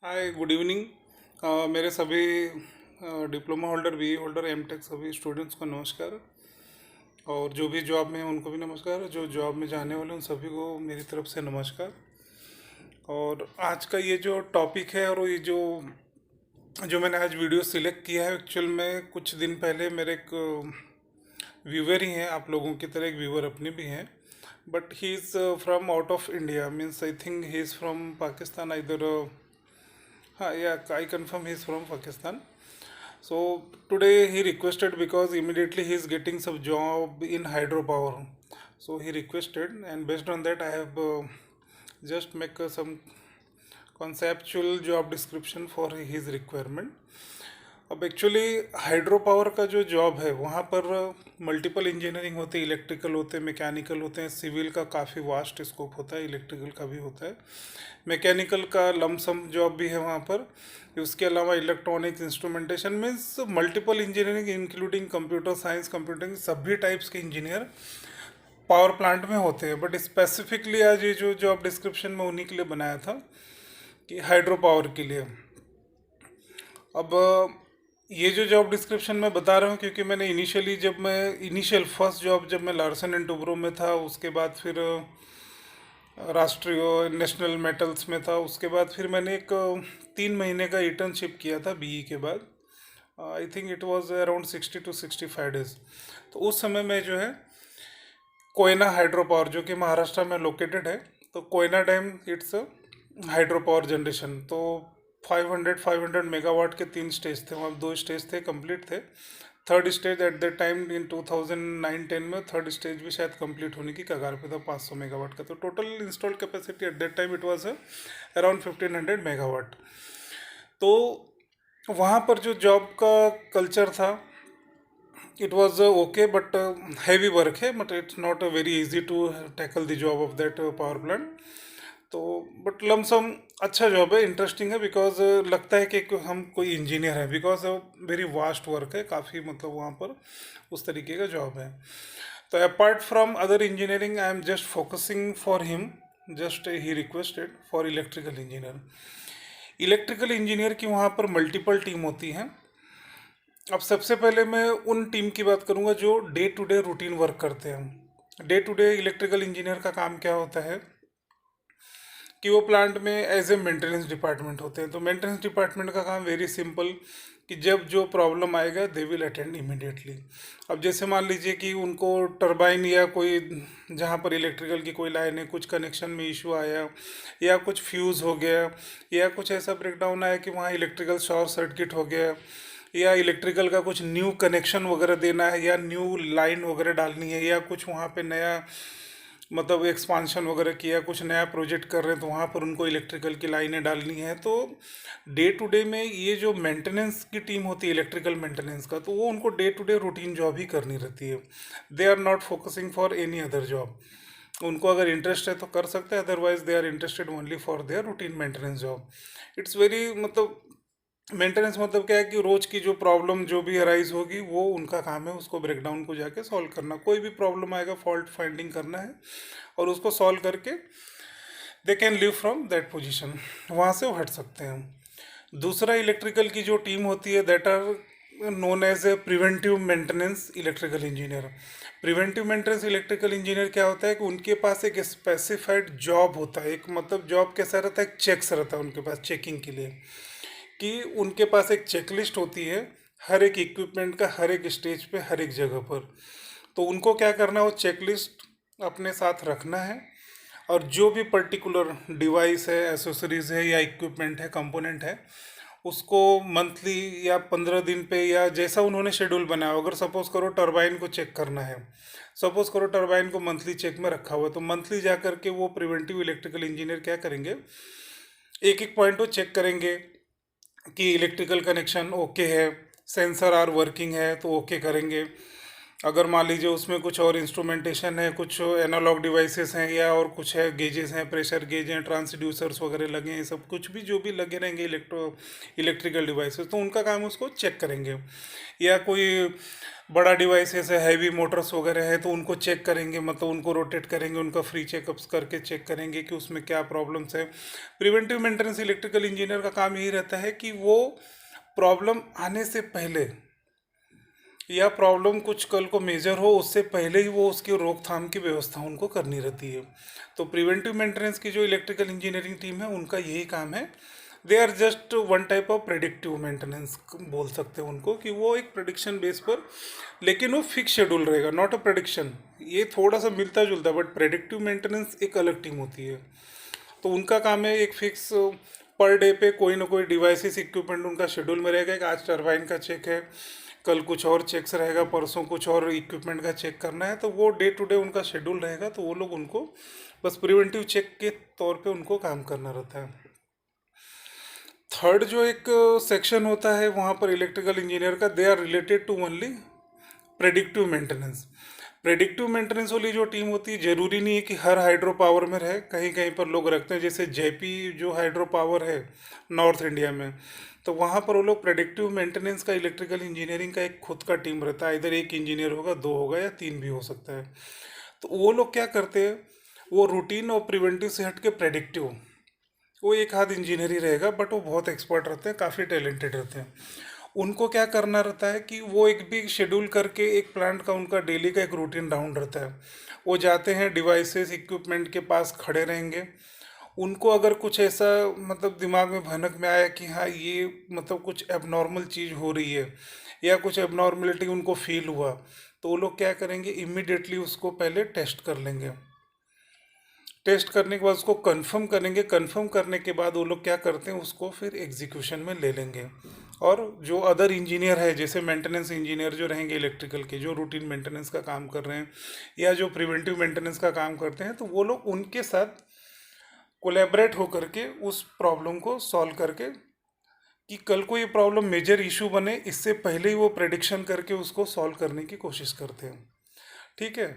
हाय, good evening. मेरे सभी diploma holder, B holder, M tech सभी स्टूडेंट्स को नमस्कार। और जो भी जॉब में हैं उनको भी नमस्कार, जो जॉब में जाने वाले हैं उन सभी को मेरी तरफ से नमस्कार। और आज का ये जो टॉपिक है और ये जो जो मैंने आज वीडियो सिलेक्ट किया है, एक्चुअल में कुछ दिन पहले मेरे एक व्यूवर ही हैं, आप लोगों की तरह एक व्यूवर अपने भी हैं, but he is from out of India, means I think he is from Pakistan इधर। हाँ, yeah, I confirm he's from Pakistan. So today he requested because immediately he is getting some job in hydropower. So he requested, and based on that I have just make some conceptual job description for his requirement. अब actually hydro power का जो job है वहाँ पर multiple engineering होती है, electrical होते हैं, मैकेनिकल होते हैं, सिविल का काफ़ी वास्ट स्कोप होता है, इलेक्ट्रिकल का भी होता है, मैकेनिकल का लमसम जॉब भी है वहाँ पर। उसके अलावा electronics, instrumentation means multiple engineering including computer science, computing, सभी टाइप्स के इंजीनियर पावर प्लांट में होते हैं। बट स्पेसिफिकली आज ये जो जॉब डिस्क्रिप्शन में उन्हीं के लिए बनाया था कि हाइड्रो पावर के लिए। अब ये जो जॉब डिस्क्रिप्शन मैं बता रहा हूँ क्योंकि मैंने इनिशियल फर्स्ट जॉब जब मैं लार्सन एंड टुब्रो में था, उसके बाद फिर राष्ट्रीय नेशनल मेटल्स में था, उसके बाद फिर मैंने एक 3 महीने का इंटर्नशिप किया था बीई के बाद। I think it was around 60 to 65 days. तो उस समय में जो है कोयना हाइड्रो पावर, जो कि महाराष्ट्र में लोकेटेड है, तो Koyna dam it's hydro power generation. तो 500 मेगावाट के 3 स्टेज थे वहाँ, 2 स्टेज थे, कंप्लीट थे। Third stage at the time in 2009-10 में थर्ड स्टेज भी शायद कंप्लीट होने की कगार पे था, 500 मेगावाट का। तो total installed capacity at that time it was around 1500 megawatt. तो वहाँ पर जो जॉब का कल्चर था, it was okay, but heavy work है, but it's not very easy to tackle the job of that power plant. तो but lump sum अच्छा job है, इंटरेस्टिंग है, बिकॉज लगता है कि हम कोई इंजीनियर है, बिकॉज वेरी वास्ट वर्क है काफ़ी, मतलब वहाँ पर उस तरीके का जॉब है। तो apart from other engineering I am just focusing for him, just he requested for electrical engineer. Electrical engineer की वहाँ पर मल्टीपल टीम होती हैं। अब सबसे पहले मैं उन टीम की बात करूंगा जो day to day routine work करते हैं। Day to day electrical engineer का काम क्या होता है कि वो प्लांट में एज ए मेंटेनेंस डिपार्टमेंट होते हैं। तो मेंटेनेंस डिपार्टमेंट का काम वेरी सिंपल, कि जब जो प्रॉब्लम आएगा दे विल अटेंड इमिडिएटली। अब जैसे मान लीजिए कि उनको टरबाइन या कोई, जहाँ पर इलेक्ट्रिकल की कोई लाइन है, कुछ कनेक्शन में इशू आया, या कुछ फ्यूज़ हो गया, या कुछ ऐसा ब्रेकडाउन आया कि वहाँ इलेक्ट्रिकल शॉर्ट सर्किट हो गया, या इलेक्ट्रिकल का कुछ न्यू कनेक्शन वगैरह देना है, या न्यू लाइन वगैरह डालनी है, या कुछ वहाँ पे नया मतलब एक्सपांशन वगैरह किया, कुछ नया प्रोजेक्ट कर रहे हैं तो वहाँ पर उनको इलेक्ट्रिकल की लाइनें डालनी है। तो डे टू डे में ये जो मेंटेनेंस की टीम होती है इलेक्ट्रिकल मेंटेनेंस का, तो वो उनको day to day routine job ही करनी रहती है। They are not focusing for any other job. उनको अगर इंटरेस्ट है तो कर सकते हैं, otherwise they are interested only for their routine maintenance job. It's very मतलब मेंटेनेंस मतलब क्या है कि रोज की जो प्रॉब्लम जो भी अराइज होगी वो उनका काम है, उसको ब्रेकडाउन को जाके सॉल्व करना। कोई भी प्रॉब्लम आएगा फॉल्ट फाइंडिंग करना है और उसको सॉल्व करके they can live from that position, वहाँ से वो हट सकते हैं। दूसरा इलेक्ट्रिकल की जो टीम होती है that are known as a preventive maintenance electrical engineer. Preventive maintenance electrical engineer क्या होता है कि उनके पास एक स्पेसिफाइड जॉब होता है, एक मतलब जॉब कैसा रहता है, एक चेक्स रहता है उनके पास चेकिंग के लिए, कि उनके पास एक चेकलिस्ट होती है हर एक इक्विपमेंट का, हर एक स्टेज पे, हर एक जगह पर। तो उनको क्या करना है, वो चेकलिस्ट अपने साथ रखना है, और जो भी पर्टिकुलर डिवाइस है, एसेसरीज है, या इक्विपमेंट है, कंपोनेंट है, उसको मंथली या 15 दिन पे, या जैसा उन्होंने शेड्यूल बनाया, अगर सपोज करो टरबाइन को चेक करना है, सपोज करो टरबाइन को मंथली चेक में रखा हुआ है, तो मंथली जा करके वो प्रिवेंटिव इलेक्ट्रिकल इंजीनियर क्या करेंगे, एक एक पॉइंट को चेक करेंगे कि इलेक्ट्रिकल कनेक्शन ओके है, सेंसर आर वर्किंग है तो ओके करेंगे, अगर मान लीजिए उसमें कुछ और इंस्ट्रूमेंटेशन है, कुछ एनालॉग डिवाइसेस हैं या और कुछ है, गेजेस हैं, प्रेशर गेज हैं, ट्रांसड्यूसर्स वगैरह लगे हैं, सब कुछ भी जो भी लगे रहेंगे इलेक्ट्रिकल डिवाइसेस, तो उनका काम उसको चेक करेंगे। या कोई बड़ा डिवाइसेस है, हैवी मोटर्स वगैरह है, तो उनको चेक करेंगे, मतलब उनको रोटेट करेंगे, उनका फ्री चेकअप्स करके चेक करेंगे कि उसमें क्या प्रॉब्लम्स है। प्रिवेंटिव मेंटेनेंस इलेक्ट्रिकल इंजीनियर का काम यही रहता है कि वो प्रॉब्लम आने से पहले या प्रॉब्लम कुछ कल को मेजर हो उससे पहले ही वो उसकी रोकथाम की व्यवस्था उनको करनी रहती है। तो प्रिवेंटिव मेंटेनेंस की जो इलेक्ट्रिकल इंजीनियरिंग टीम है उनका यही काम है। They are just one type of predictive maintenance बोल सकते हैं उनको, कि वो एक प्रेडिक्शन बेस पर, लेकिन वो फिक्स शेड्यूल रहेगा, नॉट अ प्रेडिक्शन। ये थोड़ा सा मिलता जुलता, बट प्रेडिक्टिव मेंटेनेंस एक अलग टीम होती है। तो उनका काम है एक फिक्स पर डे पे कोई ना कोई डिवाइसेस इक्विपमेंट उनका शेड्यूल में रहेगा, कि आज टरबाइन का चेक है, कल कुछ और चेक्स रहेगा, परसों कुछ और इक्विपमेंट का चेक करना है, तो वो डे टू डे उनका शेड्यूल रहेगा। तो वो लोग उनको बस प्रिवेंटिव चेक के तौर पे उनको काम करना रहता है। थर्ड जो एक सेक्शन होता है वहाँ पर इलेक्ट्रिकल इंजीनियर का, they are related to only predictive maintenance. Predictive maintenance वाली जो टीम होती है, जरूरी नहीं है कि हर हाइड्रो पावर में रहे, कहीं कहीं पर लोग रखते हैं, जैसे जेपी जो हाइड्रो पावर है नॉर्थ इंडिया में, तो वहाँ पर वो लोग प्रेडिक्टिव मेंटेनेंस का इलेक्ट्रिकल इंजीनियरिंग का एक खुद का टीम रहता है। इधर एक इंजीनियर होगा, दो होगा या तीन भी हो सकता है। तो वो लोग क्या करते हैं, वो रूटीन और प्रिवेंटिव से हट के प्रेडिक्टिव, वो एक आध इंजीनियर ही रहेगा, बट वो बहुत एक्सपर्ट रहते हैं, काफ़ी टैलेंटेड रहते हैं। उनको क्या करना रहता है कि वो एक भी शेड्यूल करके, एक प्लांट का उनका डेली का एक रूटीन राउंड रहता है। वो जाते हैं डिवाइसेस इक्विपमेंट के पास खड़े रहेंगे। उनको अगर कुछ ऐसा मतलब दिमाग में भनक में आया कि हाँ ये मतलब कुछ एबनॉर्मल चीज़ हो रही है या कुछ एबनॉर्मलिटी उनको फील हुआ, तो वो लोग क्या करेंगे, इमिडिएटली उसको पहले टेस्ट कर लेंगे। टेस्ट करने के बाद उसको कंफर्म करेंगे। कंफर्म करने के बाद वो लोग क्या करते हैं, उसको फिर एग्जीक्यूशन में ले लेंगे। और जो अदर इंजीनियर है, जैसे मेंटेनेंस इंजीनियर जो रहेंगे इलेक्ट्रिकल के, जो रूटीन मेंटेनेंस का काम कर रहे हैं या जो प्रिवेंटिव मेंटेनेंस का काम करते हैं, तो वो लोग उनके साथ कोलैबोरेट होकर के उस प्रॉब्लम को सॉल्व करके, कि कल को ये प्रॉब्लम मेजर इशू बने इससे पहले ही वो प्रेडिक्शन करके उसको सॉल्व करने की कोशिश करते हैं। ठीक है।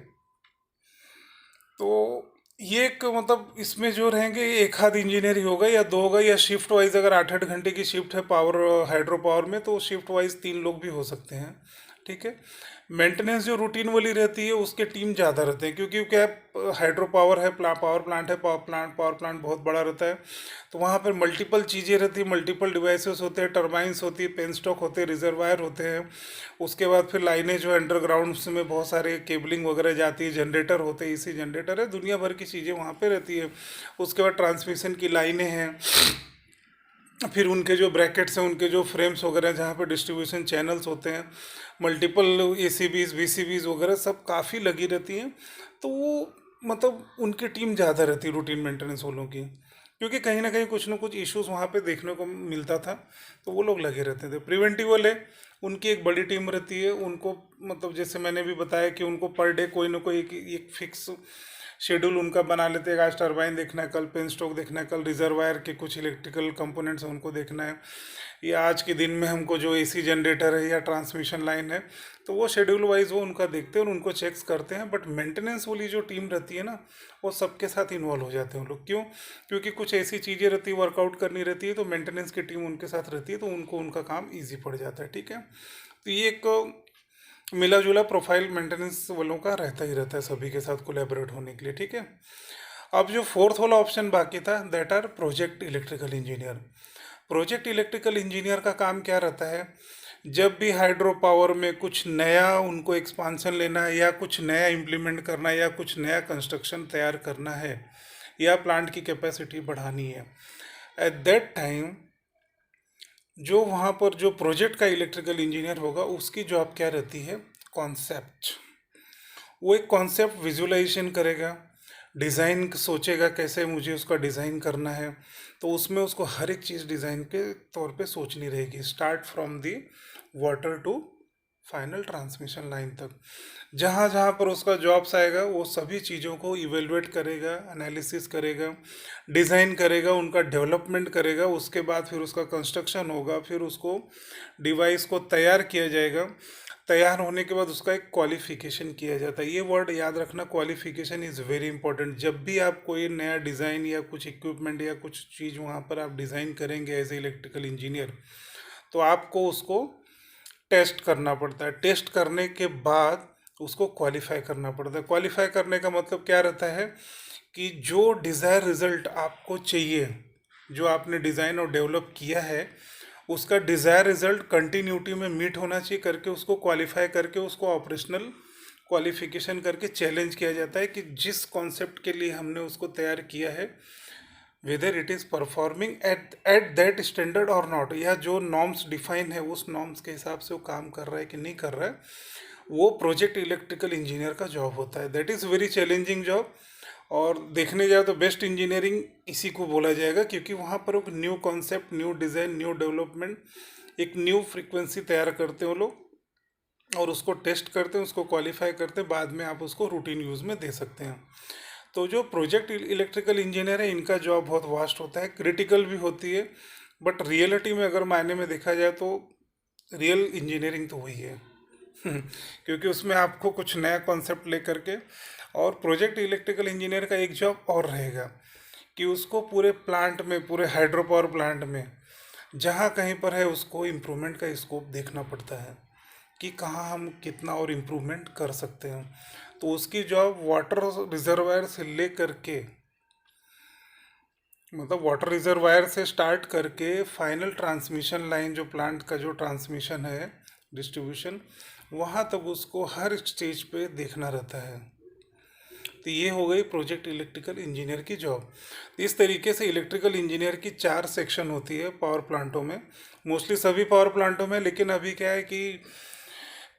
तो ये एक मतलब इसमें जो रहेंगे, एक आध इंजीनियर ही होगा या दो होगा, या शिफ्ट वाइज अगर 8-8 घंटे की शिफ्ट है पावर हाइड्रो पावर में, तो शिफ्ट वाइज 3 लोग भी हो सकते हैं। ठीक है। मेंटेनेंस जो रूटीन वाली रहती है उसके टीम ज़्यादा रहते हैं, क्योंकि क्या हाइड्रो पावर है, पावर प्लांट है, पावर प्लांट बहुत बड़ा रहता है। तो वहाँ पर मल्टीपल चीज़ें रहती है, मल्टीपल डिवाइसेस होते हैं, टर्बाइंस होती है, पेन स्टॉक होते हैं, रिजर्वायर होते हैं। उसके बाद फिर लाइनें जो है अंडरग्राउंड में बहुत सारे केबलिंग वगैरह जाती है, जनरेटर होते हैं, इसी जनरेटर है, दुनिया भर की चीज़ें वहाँ पे रहती है। उसके बाद ट्रांसमिशन की लाइनें हैं, फिर उनके जो ब्रैकेट्स हैं, उनके जो फ्रेम्स वगैरह जहाँ पे डिस्ट्रीब्यूशन चैनल्स होते हैं, मल्टीपल एसीबीज वीसीबीज वगैरह सब काफ़ी लगी रहती हैं। तो वो मतलब उनकी टीम ज़्यादा रहती है रूटीन मेंटेनेंस वालों की, क्योंकि कहीं ना कहीं कुछ ना कुछ इश्यूज वहाँ पे देखने को मिलता था, तो वो लोग लगे रहते थे। प्रिवेंटिव वाले, उनकी एक बड़ी टीम रहती है, उनको मतलब जैसे मैंने भी बताया कि उनको पर डे कोई ना कोई एक फिक्स शेड्यूल उनका बना लेते हैं। आज टरबाइन देखना है, कल पेन स्टॉक देखना है, कल रिजर्वायर के कुछ इलेक्ट्रिकल कंपोनेंट्स हैं उनको देखना है, या आज के दिन में हमको जो एसी जनरेटर है या ट्रांसमिशन लाइन है, तो वो शेड्यूल वाइज वो उनका देखते हैं और उनको चेक्स करते हैं। बट मेंटेनेंस वाली जो टीम रहती है ना, वो सबके साथ इन्वॉल्व हो जाते हैं लोग। क्यों? क्योंकि कुछ ऐसी चीज़ें रहती है, वर्कआउट करनी रहती है, तो मेंटेनेंस की टीम उनके साथ रहती है, तो उनको उनका काम ईजी पड़ जाता है। ठीक है। तो ये एक मिला जुला प्रोफाइल मेंटेनेंस वालों का रहता ही रहता है, सभी के साथ कोलैबोरेट होने के लिए। ठीक है। अब जो फोर्थ वाला ऑप्शन बाकी था, that are project electrical engineer. Project electrical engineer का काम क्या रहता है, जब भी हाइड्रो पावर में कुछ नया उनको एक्सपांसन लेना है, या कुछ नया इम्प्लीमेंट करना है, या कुछ नया कंस्ट्रक्शन तैयार करना है, या प्लांट की कैपेसिटी बढ़ानी है, एट दैट टाइम जो वहाँ पर जो प्रोजेक्ट का इलेक्ट्रिकल इंजीनियर होगा उसकी जॉब क्या रहती है, कॉन्सेप्ट। वो एक कॉन्सेप्ट विजुअलाइजेशन करेगा, डिज़ाइन सोचेगा कैसे मुझे उसका डिज़ाइन करना है। तो उसमें उसको हर एक चीज़ डिज़ाइन के तौर पे सोचनी रहेगी, start from the water to final transmission line तक। जहाँ जहाँ पर उसका जॉब्स आएगा वो सभी चीज़ों को इवेलुएट करेगा, एनालिसिस करेगा, डिज़ाइन करेगा, उनका डेवलपमेंट करेगा। उसके बाद फिर उसका कंस्ट्रक्शन होगा, फिर उसको डिवाइस को तैयार किया जाएगा। तैयार होने के बाद उसका एक क्वालिफिकेशन किया जाता है। ये वर्ड याद रखना, क्वालिफिकेशन इज़ वेरी इंपॉर्टेंट। जब भी आप कोई नया डिज़ाइन या कुछ इक्विपमेंट या कुछ चीज़ वहाँ पर आप डिज़ाइन करेंगे एज ए इलेक्ट्रिकल इंजीनियर, तो आपको उसको टेस्ट करना पड़ता है। टेस्ट करने के बाद उसको क्वालिफाई करना पड़ता है। क्वालिफाई करने का मतलब क्या रहता है कि जो डिज़ायर रिजल्ट आपको चाहिए, जो आपने डिज़ाइन और डेवलप किया है, उसका डिज़ायर रिजल्ट कंटिन्यूटी में मीट होना चाहिए करके उसको क्वालिफाई करके उसको ऑपरेशनल क्वालिफिकेशन करके चैलेंज किया जाता है कि जिस कॉन्सेप्ट के लिए हमने उसको तैयार किया है, whether it is performing at that standard और नॉट, या जो नॉर्म्स डिफाइन है उस नॉर्म्स के हिसाब से वो काम कर रहा है कि नहीं कर रहा है। वो प्रोजेक्ट इलेक्ट्रिकल इंजीनियर का जॉब होता है। That is very challenging job. और देखने जाए तो बेस्ट इंजीनियरिंग इसी को बोला जाएगा, क्योंकि वहाँ पर एक new concept, new design, new development, एक न्यू फ्रीक्वेंसी तैयार करते हैं वो लोग, और उसको टेस्ट करते हैं, उसको क्वालिफाई करते हैं, बाद में आप उसको रूटीन यूज़ में दे सकते हैं। तो जो प्रोजेक्ट इलेक्ट्रिकल इंजीनियर है, इनका जॉब बहुत वास्ट होता है, क्रिटिकल भी होती है, बट रियलिटी में अगर मायने में देखा जाए तो रियल इंजीनियरिंग तो वही है। क्योंकि उसमें आपको कुछ नया कॉन्सेप्ट लेकर के, और प्रोजेक्ट इलेक्ट्रिकल इंजीनियर का एक जॉब और रहेगा कि उसको पूरे प्लांट में, पूरे हाइड्रो पावर प्लांट में जहाँ कहीं पर है उसको इम्प्रूवमेंट का स्कोप देखना पड़ता है कि कहाँ हम कितना और इम्प्रूवमेंट कर सकते हैं। तो उसकी जॉब वाटर रिजर्वायर से ले करके, मतलब वाटर रिजर्वायर से स्टार्ट करके फाइनल ट्रांसमिशन लाइन, जो प्लांट का जो ट्रांसमिशन है, डिस्ट्रीब्यूशन, वहाँ तक उसको हर स्टेज पे देखना रहता है। तो ये हो गई प्रोजेक्ट इलेक्ट्रिकल इंजीनियर की जॉब। इस तरीके से इलेक्ट्रिकल इंजीनियर की 4 सेक्शन होती है पावर प्लांटों में, मोस्टली सभी पावर प्लांटों में। लेकिन अभी क्या है कि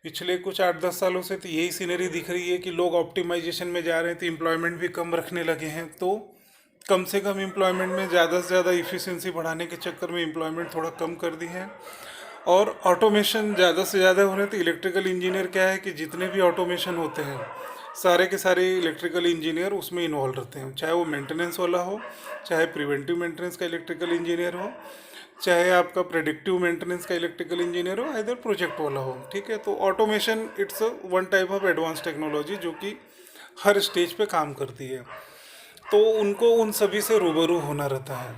पिछले कुछ 8-10 सालों से तो यही सीनरी दिख रही है कि लोग ऑप्टिमाइजेशन में जा रहे हैं, तो एम्प्लॉयमेंट भी कम रखने लगे हैं। तो कम से कम एम्प्लॉयमेंट में ज़्यादा से ज़्यादा इफ़िशियंसी बढ़ाने के चक्कर में एम्प्लॉयमेंट थोड़ा कम कर दी है, और ऑटोमेशन ज़्यादा से ज़्यादा हो रहे हैं। तो इलेक्ट्रिकल इंजीनियर क्या है कि जितने भी ऑटोमेशन होते हैं, सारे के सारे इलेक्ट्रिकल इंजीनियर उसमें इन्वॉल्व रहते हैं, चाहे वो मेंटेनेंस वाला हो, चाहे प्रिवेंटिव मेंटेनेंस का इलेक्ट्रिकल इंजीनियर हो, चाहे आपका प्रेडिक्टिव मेंटेनेंस का इलेक्ट्रिकल इंजीनियर हो, इधर प्रोजेक्ट वाला हो। ठीक है, तो automation it's one type of advance technology जो कि हर स्टेज पे काम करती है। तो उनको उन सभी से रूबरू होना रहता है।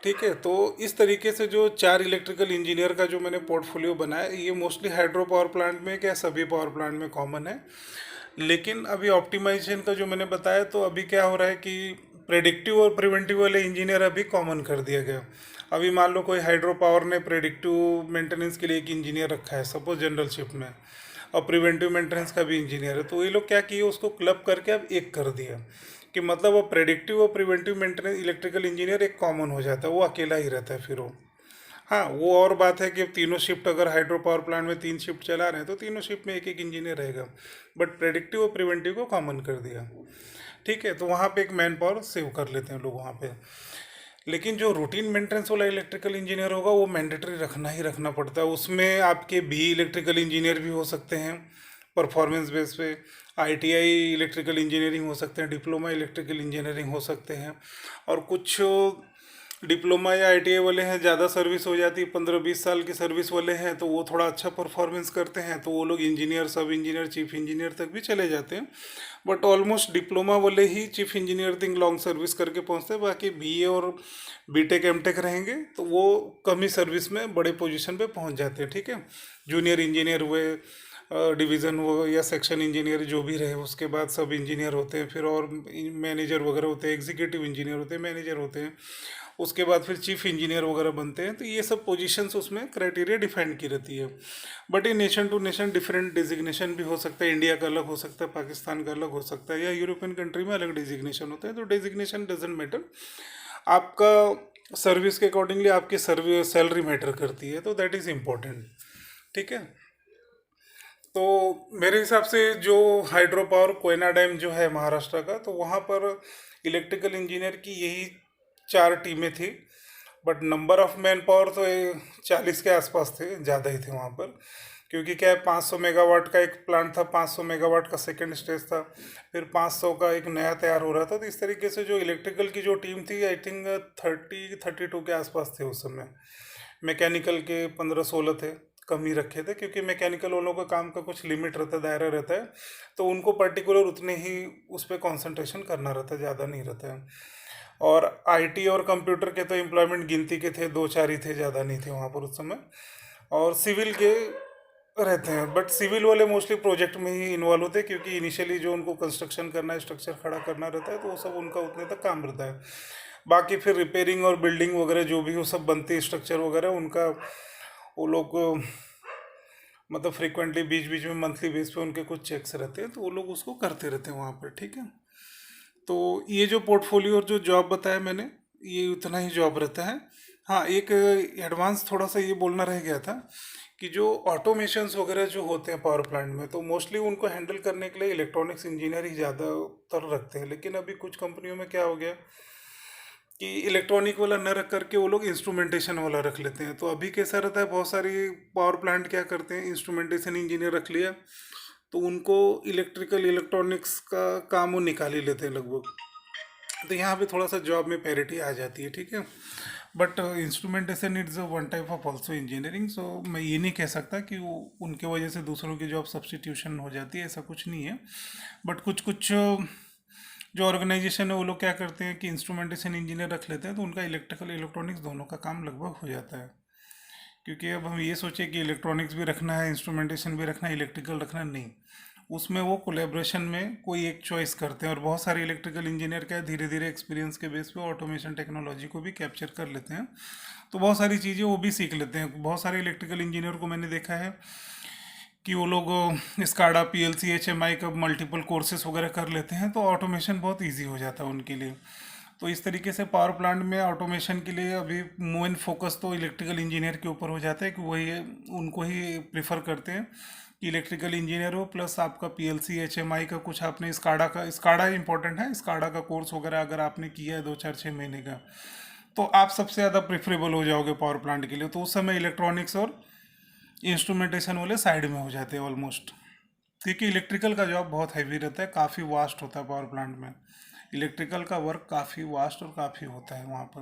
ठीक है, तो इस तरीके से जो 4 इलेक्ट्रिकल इंजीनियर का जो मैंने पोर्टफोलियो बनाया, ये मोस्टली हाइड्रो पावर प्लांट में, क्या सभी पावर प्लांट में कॉमन है। लेकिन अभी ऑप्टिमाइजेशन का जो मैंने बताया, तो अभी क्या हो रहा है कि प्रेडिक्टिव और प्रिवेंटिव वाले इंजीनियर अभी कॉमन कर दिया गया। अभी मान लो कोई हाइड्रो पावर ने प्रेडिक्टिव मेंटेनेंस के लिए एक इंजीनियर रखा है, सपोज जनरल शिफ्ट में, और प्रिवेंटिव मेंटेनेंस का भी इंजीनियर है, तो ये लोग क्या किए, उसको क्लब करके अब एक कर दिया कि मतलब वो प्रेडिक्टिव और प्रिवेंटिव मेंटेनेंस इलेक्ट्रिकल इंजीनियर एक कॉमन हो जाता है, वो अकेला ही रहता है फिर वो। हाँ, वो और बात है कि अब तीनों शिफ्ट, अगर हाइड्रो पावर प्लांट में 3 शिफ्ट चला रहे हैं तो तीनों शिफ्ट में एक एक इंजीनियर रहेगा, बट प्रेडिक्टिव और प्रिवेंटिव को कॉमन कर दिया। ठीक है, तो वहाँ पे एक मैन पावर सेव कर लेते हैं लोग वहाँ पे। लेकिन जो रूटीन मेंटेनेंस वाला इलेक्ट्रिकल इंजीनियर होगा, वो मैंडेटरी रखना ही रखना पड़ता है। उसमें आपके बी इलेक्ट्रिकल इंजीनियर भी हो सकते हैं परफॉर्मेंस बेस पे, आईटीआई इलेक्ट्रिकल इंजीनियरिंग हो सकते हैं, डिप्लोमा इलेक्ट्रिकल इंजीनियरिंग हो सकते हैं, और कुछ डिप्लोमा या आईटीआई वाले हैं, ज़्यादा सर्विस हो जाती है, 15-20 साल की सर्विस वाले हैं, तो वो थोड़ा अच्छा परफॉर्मेंस करते हैं, तो वो लोग इंजीनियर, सब इंजीनियर, चीफ इंजीनियर तक भी चले जाते हैं। बट ऑलमोस्ट डिप्लोमा वाले ही चीफ इंजीनियर तक लॉन्ग सर्विस करके पहुंचते हैं। बाकी बीए और बीटेक एमटेक रहेंगे तो वो कम ही सर्विस में बड़े पोजीशन पे पहुंच जाते हैं। ठीक है, जूनियर इंजीनियर हुए, डिवीज़न हो या सेक्शन इंजीनियर जो भी रहे, उसके बाद सब इंजीनियर होते हैं, फिर और मैनेजर वगैरह होते हैं, एग्जीक्यूटिव इंजीनियर होते हैं, मैनेजर होते हैं, उसके बाद फिर चीफ इंजीनियर वगैरह बनते हैं। तो ये सब पोजीशंस उसमें क्राइटेरिया डिफाइन की रहती है। बट ये nation to nation different designation भी हो सकता है, इंडिया का अलग हो सकता है, पाकिस्तान का अलग हो सकता है, या यूरोपियन कंट्री में अलग डिजिग्नेशन होता है। तो डिजिग्नेशन डजेंट मैटर, आपका सर्विस के अकॉर्डिंगली आपकी सर्विस सैलरी मैटर करती है, तो दैट इज़ इम्पोर्टेंट। ठीक है, तो मेरे हिसाब से जो हाइड्रो पावर कोयना डैम जो है महाराष्ट्र का, तो वहाँ पर इलेक्ट्रिकल इंजीनियर की यही 4 टीमें थी। But number of man power तो 40 के आसपास थे, ज़्यादा ही थे वहाँ पर। क्योंकि क्या है, 500 मेगावाट का एक प्लांट था, 500 मेगावाट का सेकंड स्टेज था, फिर 500 का एक नया तैयार हो रहा था। तो इस तरीके से जो इलेक्ट्रिकल की जो टीम थी, आई थिंक 30-32 के आसपास थे उस समय। मैकेनिकल के 15-16 थे, कम ही रखे थे, क्योंकि मैकेनिकल वालों का काम का कुछ लिमिट रहता है, दायरा रहता है, तो उनको पर्टिकुलर उतने ही उस पर कॉन्सेंट्रेशन करना रहता है, ज़्यादा नहीं रहता है। और आईटी और कंप्यूटर के तो एम्प्लॉयमेंट गिनती के थे, दो चार ही थे, ज़्यादा नहीं थे वहाँ पर उस समय। और सिविल के रहते हैं, बट सिविल वाले मोस्टली प्रोजेक्ट में ही इन्वॉल्व होते हैं, क्योंकि इनिशियली जो उनको कंस्ट्रक्शन करना है, स्ट्रक्चर खड़ा करना रहता है, तो वो सब उनका उतने तक काम रहता है। बाकी फिर रिपेयरिंग और बिल्डिंग वगैरह जो भी वो सब बनती है, स्ट्रक्चर वगैरह उनका, वो लोग मतलब फ्रिक्वेंटली बीच बीच में मंथली बेस पे उनके कुछ चेक्स रहते हैं, तो वो लोग उसको करते रहते हैं वहाँ पर, ठीक है। तो ये जो पोर्टफोलियो और जो जॉब बताया मैंने, ये उतना ही जॉब रहता है। हाँ, एक एडवांस थोड़ा सा ये बोलना रह गया था कि जो ऑटोमेशंस वगैरह जो होते हैं पावर प्लांट में, तो मोस्टली उनको हैंडल करने के लिए इलेक्ट्रॉनिक्स इंजीनियर ही ज़्यादातर रखते हैं। लेकिन अभी कुछ कंपनियों में क्या हो गया कि इलेक्ट्रॉनिक वाला न रख करके वो लोग इंस्ट्रूमेंटेशन वाला रख लेते हैं। तो अभी कैसा रहता है, बहुत सारी पावर प्लांट क्या करते हैं, इंस्ट्रूमेंटेशन इंजीनियर रख लिया, तो उनको इलेक्ट्रिकल इलेक्ट्रॉनिक्स का काम वो निकाल ही लेते हैं लगभग। तो यहाँ पे थोड़ा सा जॉब में पैरिटी आ जाती है, ठीक है। But instrumentation it's one type of also engineering, so मैं ये नहीं कह सकता कि वो उनके वजह से दूसरों की जॉब सब्स्टिट्यूशन हो जाती है, ऐसा कुछ नहीं है। बट कुछ कुछ जो ऑर्गेनाइजेशन है वो लोग क्या करते हैं कि इंस्ट्रूमेंटेशन इंजीनियर रख लेते हैं, तो उनका इलेक्ट्रिकल इलेक्ट्रॉनिक्स दोनों का काम लगभग हो जाता है। क्योंकि अब हम ये सोचें कि इलेक्ट्रॉनिक्स भी रखना है, इंस्ट्रूमेंटेशन भी रखना है, इलेक्ट्रिकल रखना है, नहीं। उसमें वो कोलेब्रेशन में कोई एक चॉइस करते हैं। और बहुत सारे इलेक्ट्रिकल इंजीनियर क्या है, धीरे धीरे एक्सपीरियंस के बेस पे ऑटोमेशन टेक्नोलॉजी को भी कैप्चर कर लेते हैं, तो बहुत सारी चीज़ें वो भी सीख लेते हैं। बहुत सारे इलेक्ट्रिकल इंजीनियर को मैंने देखा है कि वो लोग स्काडा पीएलसी एचएमआई का मल्टीपल कोर्सेज वगैरह कर लेते हैं, तो ऑटोमेशन बहुत इजी हो जाता है उनके लिए। तो इस तरीके से पावर प्लांट में ऑटोमेशन के लिए अभी मेन फोकस तो इलेक्ट्रिकल इंजीनियर के ऊपर हो जाता है कि वही उनको ही प्रेफर करते हैं कि इलेक्ट्रिकल इंजीनियर हो, प्लस आपका पीएलसी एचएमआई का कुछ आपने स्काडा इंपॉर्टेंट है, स्काडा का कोर्स वगैरह अगर आपने किया है 2 4 6 महीने का, तो आप सबसे ज़्यादा प्रेफरेबल हो जाओगे पावर प्लांट के लिए। तो उस समय इलेक्ट्रॉनिक्स और इंस्ट्रूमेंटेशन वाले साइड में हो जाते हैं ऑलमोस्ट, क्योंकि इलेक्ट्रिकल का जॉब बहुत हैवी रहता है, काफ़ी वास्ट होता है पावर प्लांट में। इलेक्ट्रिकल का वर्क काफ़ी वास्ट और काफ़ी होता है वहाँ पर।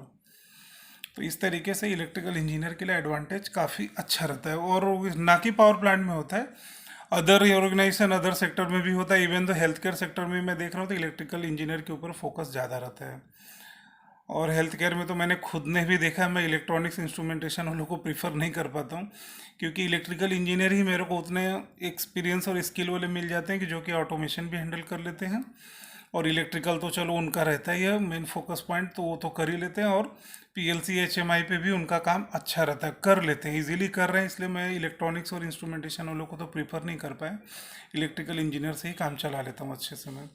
तो इस तरीके से इलेक्ट्रिकल इंजीनियर के लिए एडवांटेज काफ़ी अच्छा रहता है। और ना कि पावर प्लांट में होता है, अदर ऑर्गेनाइजेशन अदर सेक्टर में भी होता है। इवन तो हेल्थ केयर सेक्टर में मैं देख रहा हूँ तो इलेक्ट्रिकल इंजीनियर के ऊपर फोकस ज़्यादा रहता है। और हेल्थ केयर में तो मैंने खुद ने भी देखा है, मैं इलेक्ट्रॉनिक्स इंस्ट्रूमेंटेशन वालों को प्रीफर नहीं कर पाता हूँ, क्योंकि इलेक्ट्रिकल इंजीनियर ही मेरे को उतने एक्सपीरियंस और स्किल वाले मिल जाते हैं कि जो कि ऑटोमेशन भी हैंडल कर लेते हैं। और इलेक्ट्रिकल तो चलो उनका रहता ही है मेन फोकस पॉइंट, तो वो तो कर ही लेते हैं। और पीएलसी एचएमआई पे भी उनका काम अच्छा रहता है, कर लेते हैं, इजीली कर रहे हैं। इसलिए मैं इलेक्ट्रॉनिक्स और इंस्ट्रूमेंटेशन वालों को तो प्रीफर नहीं कर पाया, इलेक्ट्रिकल इंजीनियर से ही काम चला लेता हूँ अच्छे से मैं।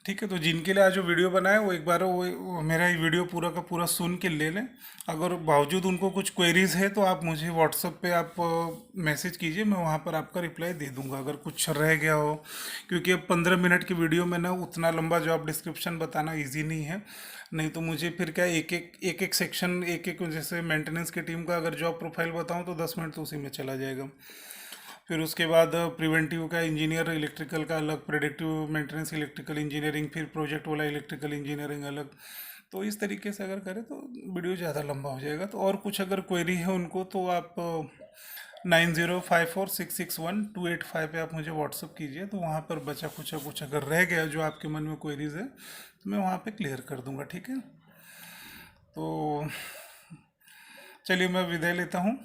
ठीक है, तो जिनके लिए आज जो वीडियो बनाया वो एक बार वो मेरा ये वीडियो पूरा का पूरा सुन के ले लें। अगर बावजूद उनको कुछ क्वेरीज है तो आप मुझे व्हाट्सएप पे आप मैसेज कीजिए, मैं वहाँ पर आपका रिप्लाई दे दूँगा अगर कुछ रह गया हो। क्योंकि अब 15 मिनट की वीडियो में ना उतना लंबा जॉब डिस्क्रिप्शन बताना ईजी नहीं है। नहीं तो मुझे फिर क्या एक एक सेक्शन एक एक, जैसे मेंटेनेंस की टीम का अगर जॉब प्रोफाइल बताऊँ तो 10 मिनट तो उसी में चला जाएगा। फिर उसके बाद प्रिवेंटिव का इंजीनियर इलेक्ट्रिकल का अलग, प्रेडिक्टिव मेंटेनेंस इलेक्ट्रिकल इंजीनियरिंग, फिर प्रोजेक्ट वाला इलेक्ट्रिकल इंजीनियरिंग अलग। तो इस तरीके से अगर करें तो वीडियो ज़्यादा लंबा हो जाएगा। तो और कुछ अगर क्वेरी है उनको तो आप 9054661285 पे आप मुझे व्हाट्सअप कीजिए, तो वहाँ पर बचा कुछ अगर रह गया जो आपके मन में क्वेरीज है तो मैं वहाँ पे क्लियर कर दूँगा, ठीक है। तो चलिए मैं विदाई लेता हूँ।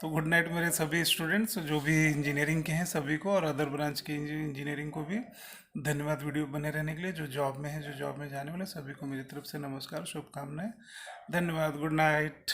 तो गुड नाइट मेरे सभी स्टूडेंट्स जो भी इंजीनियरिंग के हैं सभी को, और अदर ब्रांच के इंजीनियरिंग को भी धन्यवाद वीडियो बने रहने के लिए। जो जॉब में है, जो जॉब में जाने वाले सभी को मेरी तरफ से नमस्कार, शुभकामनाएं, धन्यवाद, गुड नाइट।